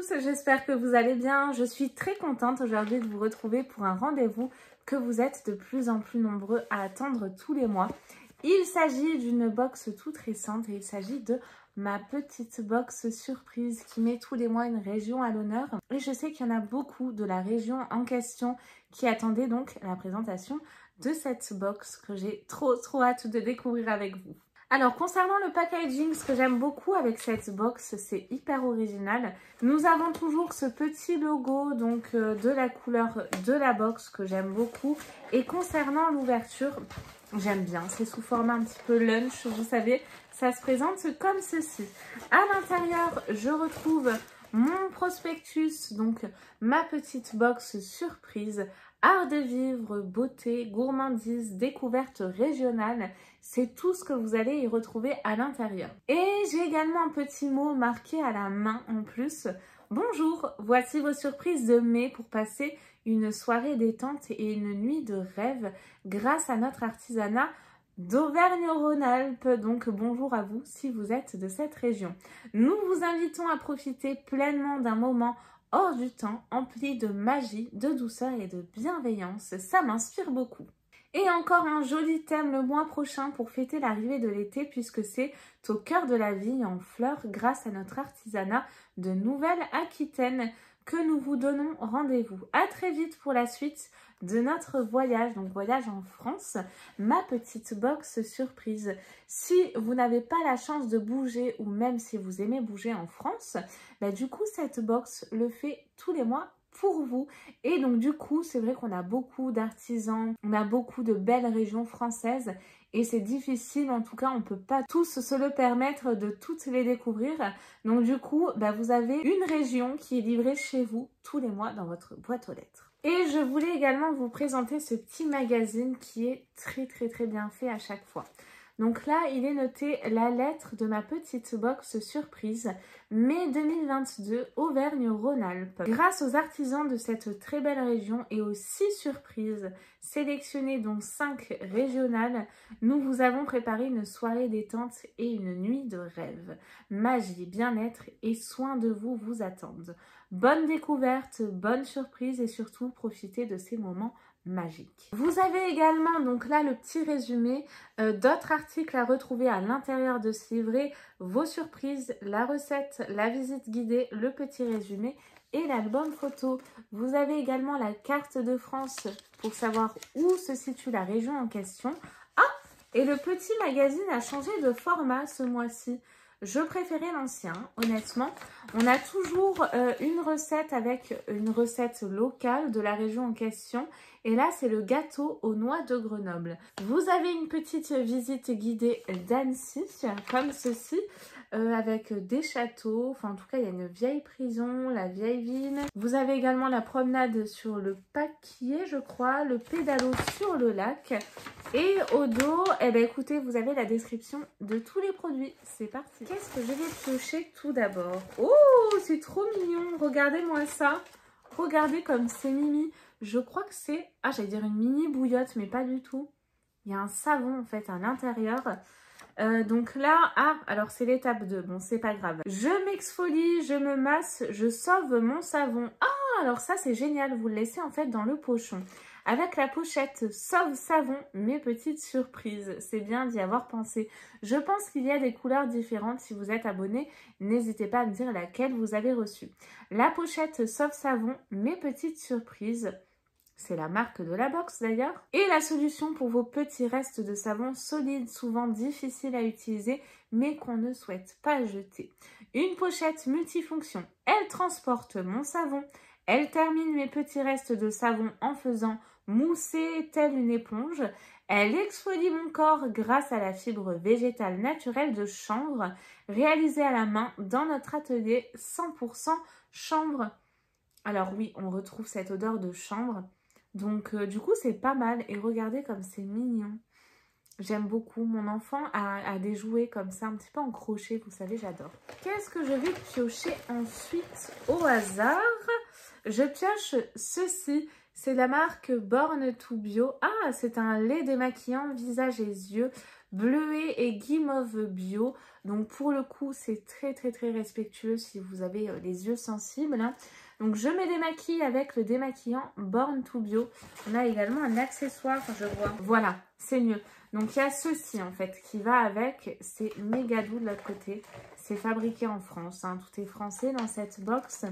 tous, j'espère que vous allez bien. Je suis très contente aujourd'hui de vous retrouver pour un rendez-vous que vous êtes de plus en plus nombreux à attendre tous les mois. Il s'agit d'une box toute récente et il s'agit de ma petite box surprise qui met tous les mois une région à l'honneur. Et je sais qu'il y en a beaucoup de la région en question qui attendaient donc la présentation de cette box que j'ai trop hâte de découvrir avec vous. Alors, concernant le packaging, ce que j'aime beaucoup avec cette box, c'est hyper original. Nous avons toujours ce petit logo donc de la couleur de la box que j'aime beaucoup. Et concernant l'ouverture, j'aime bien. C'est sous format un petit peu lunch, vous savez. Ça se présente comme ceci. À l'intérieur, je retrouve mon prospectus, donc ma petite box surprise. Art de vivre, beauté, gourmandise, découverte régionale, c'est tout ce que vous allez y retrouver à l'intérieur. Et j'ai également un petit mot marqué à la main en plus. Bonjour, voici vos surprises de mai pour passer une soirée détente et une nuit de rêve grâce à notre artisanat d'Auvergne-Rhône-Alpes. Donc bonjour à vous si vous êtes de cette région. Nous vous invitons à profiter pleinement d'un moment hors du temps, empli de magie, de douceur et de bienveillance. Ça m'inspire beaucoup. Et encore un joli thème le mois prochain pour fêter l'arrivée de l'été puisque c'est au cœur de la vigne en fleurs grâce à notre artisanat de Nouvelle-Aquitaine que nous vous donnons rendez-vous. À très vite pour la suite de notre voyage, donc voyage en France, ma petite box surprise. Si vous n'avez pas la chance de bouger ou même si vous aimez bouger en France, bah du coup cette box le fait tous les mois pour vous. Et donc du coup c'est vrai qu'on a beaucoup d'artisans, on a beaucoup de belles régions françaises et c'est difficile, en tout cas on peut pas tous se le permettre de toutes les découvrir. Donc du coup bah, vous avez une région qui est livrée chez vous tous les mois dans votre boîte aux lettres. Et je voulais également vous présenter ce petit magazine qui est très bien fait à chaque fois. Donc là, il est noté la lettre de ma petite box surprise, mai 2022, Auvergne-Rhône-Alpes. Grâce aux artisans de cette très belle région et aux 6 surprises sélectionnées, dont 5 régionales, nous vous avons préparé une soirée détente et une nuit de rêve. Magie, bien-être et soin de vous vous attendent. Bonne découverte, bonne surprise et surtout profitez de ces moments magique. Vous avez également donc là le petit résumé d'autres articles à retrouver à l'intérieur de ce livret, vos surprises, la recette, la visite guidée, le petit résumé et l'album photo. Vous avez également la carte de France pour savoir où se situe la région en question. Ah, et le petit magazine a changé de format ce mois-ci. Je préférais l'ancien, honnêtement. On a toujours une recette avec une recette locale de la région en question. Et là, c'est le gâteau aux noix de Grenoble. Vous avez une petite visite guidée d'Annecy, comme ceci, avec des châteaux. Enfin, en tout cas, il y a une vieille prison, la vieille vigne. Vous avez également la promenade sur le Paquier, je crois, le pédalo sur le lac. Et au dos, eh ben, écoutez, vous avez la description de tous les produits. C'est parti. Qu'est-ce que je vais piocher tout d'abord? Oh, c'est trop mignon. Regardez-moi ça. Regardez comme c'est mimi. Je crois que c'est... Ah, j'allais dire une mini bouillotte, mais pas du tout. Il y a un savon, en fait, à l'intérieur. Donc là... Ah, alors c'est l'étape 2. Bon, c'est pas grave. Je m'exfolie, je me masse, je sauve mon savon. Ah, alors ça, c'est génial. Vous le laissez, en fait, dans le pochon. Avec la pochette Sauve Savon, mes petites surprises. C'est bien d'y avoir pensé. Je pense qu'il y a des couleurs différentes. Si vous êtes abonné, n'hésitez pas à me dire laquelle vous avez reçue. La pochette Sauve Savon, mes petites surprises. C'est la marque de la box d'ailleurs. Et la solution pour vos petits restes de savon solides, souvent difficiles à utiliser, mais qu'on ne souhaite pas jeter. Une pochette multifonction. Elle transporte mon savon. Elle termine mes petits restes de savon en faisant mousser telle une éponge. Elle exfolie mon corps grâce à la fibre végétale naturelle de chanvre réalisée à la main dans notre atelier 100% chanvre. Alors oui, on retrouve cette odeur de chanvre. Donc du coup, c'est pas mal. Et regardez comme c'est mignon. J'aime beaucoup. Mon enfant a des jouets comme ça, un petit peu en crochet, vous savez, j'adore. Qu'est-ce que je vais piocher ensuite au hasard? Je pioche ceci. C'est la marque Born to Bio. Ah, c'est un lait démaquillant visage et yeux bleuet et guimauve bio. Donc pour le coup, c'est très respectueux si vous avez les yeux sensibles, hein. Donc je me démaquille avec le démaquillant Born to Bio. On a également un accessoire, je vois. Voilà, c'est mieux. Donc il y a ceci en fait qui va avec. C'est méga doux de l'autre côté. C'est fabriqué en France, hein. Tout est français dans cette box.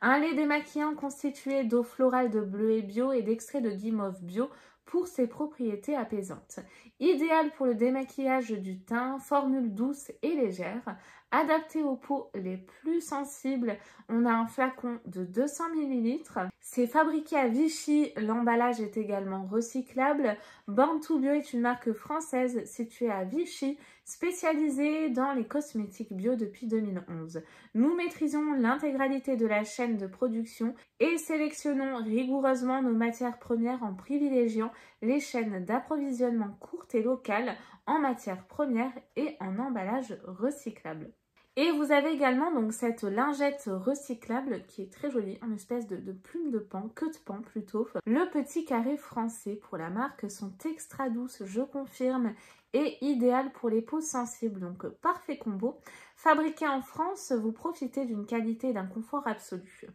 Un lait démaquillant constitué d'eau florale de bleuet bio et d'extrait de guimauve bio pour ses propriétés apaisantes. Idéal pour le démaquillage du teint, formule douce et légère. Adapté aux peaux les plus sensibles, on a un flacon de 200 ml. C'est fabriqué à Vichy, l'emballage est également recyclable. Born to Bio est une marque française située à Vichy, spécialisée dans les cosmétiques bio depuis 2011. Nous maîtrisons l'intégralité de la chaîne de production et sélectionnons rigoureusement nos matières premières en privilégiant les chaînes d'approvisionnement courtes et locales en matières premières et en emballage recyclable. Et vous avez également donc cette lingette recyclable qui est très jolie, en espèce de plume de pan, queue de pan plutôt. Le petit carré français pour la marque sont extra douces, je confirme, et idéal pour les peaux sensibles, donc parfait combo. Fabriqué en France, vous profitez d'une qualité et d'un confort absolu.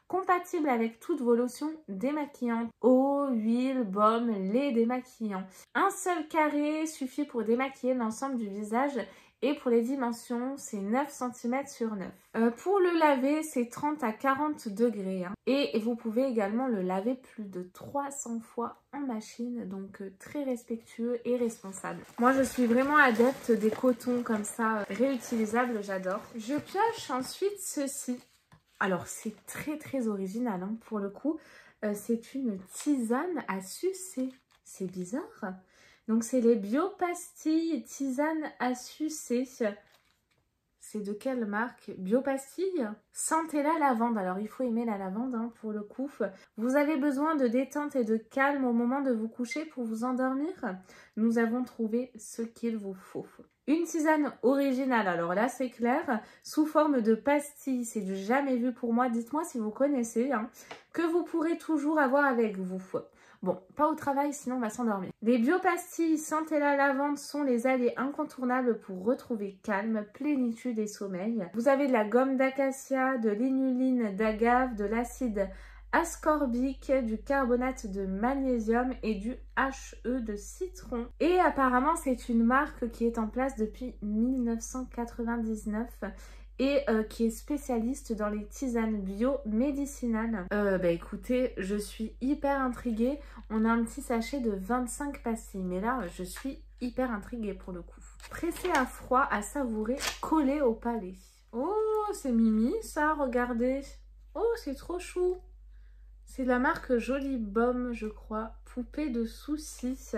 Compatible avec toutes vos lotions démaquillantes, eau, huile, baume, lait démaquillant. Un seul carré suffit pour démaquiller l'ensemble du visage. Et pour les dimensions, c'est 9 cm sur 9. Pour le laver, c'est 30 à 40 degrés. Hein. Et vous pouvez également le laver plus de 300 fois en machine. Donc très respectueux et responsable. Moi, je suis vraiment adepte des cotons comme ça, réutilisables. J'adore. Je pioche ensuite ceci. Alors, c'est très original hein, pour le coup. C'est une tisane à sucer. C'est bizarre. Donc, c'est les Biopastilles tisane à sucer. C'est de quelle marque? Biopastilles? Sentez la lavande. Alors, il faut aimer la lavande hein, pour le coup. Vous avez besoin de détente et de calme au moment de vous coucher pour vous endormir. Nous avons trouvé ce qu'il vous faut. Une tisane originale, alors là c'est clair, sous forme de pastilles, c'est du jamais vu pour moi. Dites-moi si vous connaissez, hein, que vous pourrez toujours avoir avec vous. Bon, pas au travail, sinon on va s'endormir. Les biopastilles Santé la lavande sont les alliés incontournables pour retrouver calme, plénitude et sommeil. Vous avez de la gomme d'acacia, de l'inuline d'agave, de l'acide ascorbique, du carbonate de magnésium et du HE de citron. Et apparemment, c'est une marque qui est en place depuis 1999 et qui est spécialiste dans les tisanes bio médicinales. Écoutez, je suis hyper intriguée. On a un petit sachet de 25 pastilles, mais là, je suis hyper intriguée pour le coup. Pressé à froid, à savourer, collé au palais. Oh, c'est Mimi ça, regardez. Oh, c'est trop chou. C'est de la marque Jolie Baume, je crois. Poupée de soucis.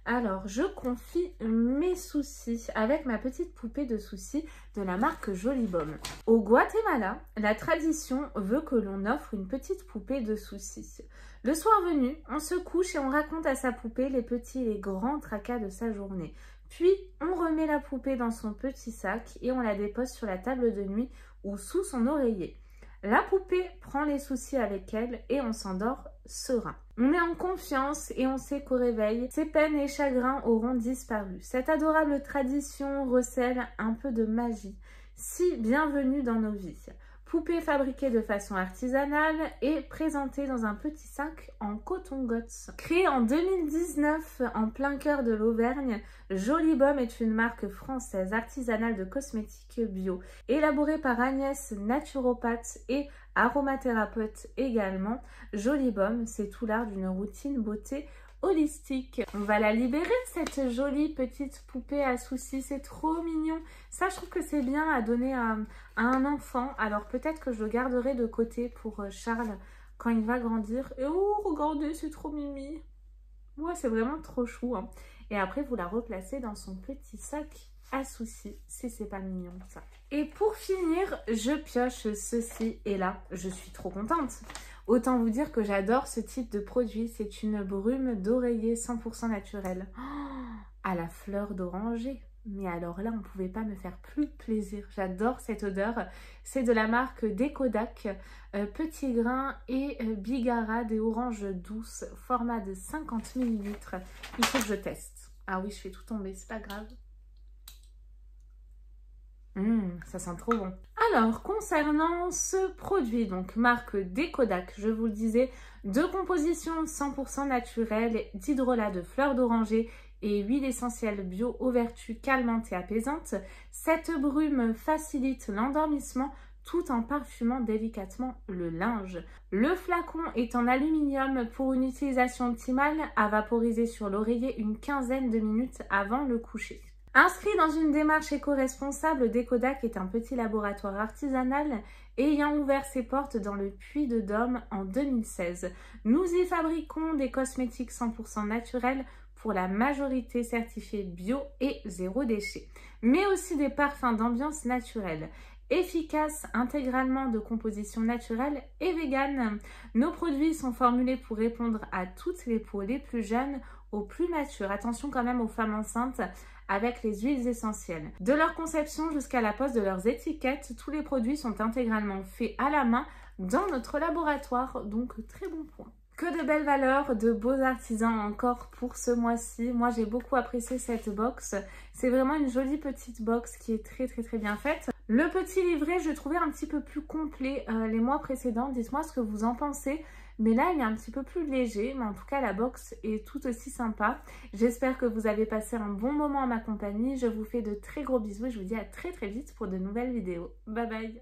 Alors, je confie mes soucis avec ma petite poupée de soucis de la marque Jolie Baume. Au Guatemala, la tradition veut que l'on offre une petite poupée de soucis. Le soir venu, on se couche et on raconte à sa poupée les petits et les grands tracas de sa journée. Puis, on remet la poupée dans son petit sac et on la dépose sur la table de nuit ou sous son oreiller. La poupée prend les soucis avec elle et on s'endort serein. On est en confiance et on sait qu'au réveil, ses peines et chagrins auront disparu. Cette adorable tradition recèle un peu de magie, si bienvenue dans nos vies. Poupée fabriquée de façon artisanale et présentée dans un petit sac en coton Gots. Créée en 2019 en plein cœur de l'Auvergne, Jolie Baume est une marque française artisanale de cosmétiques bio. Élaborée par Agnès, naturopathe et aromathérapeute également, Jolie Baume, c'est tout l'art d'une routine beauté holistique. On va la libérer, cette jolie petite poupée à soucis, c'est trop mignon. Ça, je trouve que c'est bien à donner à un enfant. Alors peut-être que je le garderai de côté pour Charles quand il va grandir. Et oh, regardez, c'est trop mimi. Ouais, c'est vraiment trop chou. Hein. Et après, vous la replacez dans son petit sac à soucis, si c'est pas mignon ça. Et pour finir, je pioche ceci et là, je suis trop contente. Autant vous dire que j'adore ce type de produit. C'est une brume d'oreiller 100% naturelle. Oh, à la fleur d'oranger. Mais alors là, on ne pouvait pas me faire plus plaisir. J'adore cette odeur. C'est de la marque Décodac. Petit grain et bigarade et orange douce. Format de 50 ml. Il faut que je teste. Ah oui, je fais tout tomber, c'est pas grave. Ça sent trop bon. Alors, concernant ce produit, donc marque Décodac, je vous le disais, de composition 100% naturelle, d'hydrolat de fleurs d'oranger et huile essentielle bio aux vertus calmantes et apaisantes. Cette brume facilite l'endormissement tout en parfumant délicatement le linge. Le flacon est en aluminium pour une utilisation optimale à vaporiser sur l'oreiller une quinzaine de minutes avant le coucher. Inscrit dans une démarche éco-responsable, Décodac est un petit laboratoire artisanal ayant ouvert ses portes dans le Puy-de-Dôme en 2016. Nous y fabriquons des cosmétiques 100% naturels pour la majorité certifiés bio et zéro déchet, mais aussi des parfums d'ambiance naturelle. Efficaces, intégralement de composition naturelle et vegan. Nos produits sont formulés pour répondre à toutes les peaux, les plus jeunes aux plus matures. Attention quand même aux femmes enceintes avec les huiles essentielles. De leur conception jusqu'à la pose de leurs étiquettes, tous les produits sont intégralement faits à la main dans notre laboratoire, donc très bon point. Que de belles valeurs, de beaux artisans encore pour ce mois-ci. Moi, j'ai beaucoup apprécié cette box. C'est vraiment une jolie petite box qui est très bien faite. Le petit livret, je le trouvais un petit peu plus complet les mois précédents. Dites-moi ce que vous en pensez. Mais là, il est un petit peu plus léger. Mais en tout cas, la box est tout aussi sympa. J'espère que vous avez passé un bon moment en ma compagnie. Je vous fais de très gros bisous et je vous dis à très vite pour de nouvelles vidéos. Bye bye!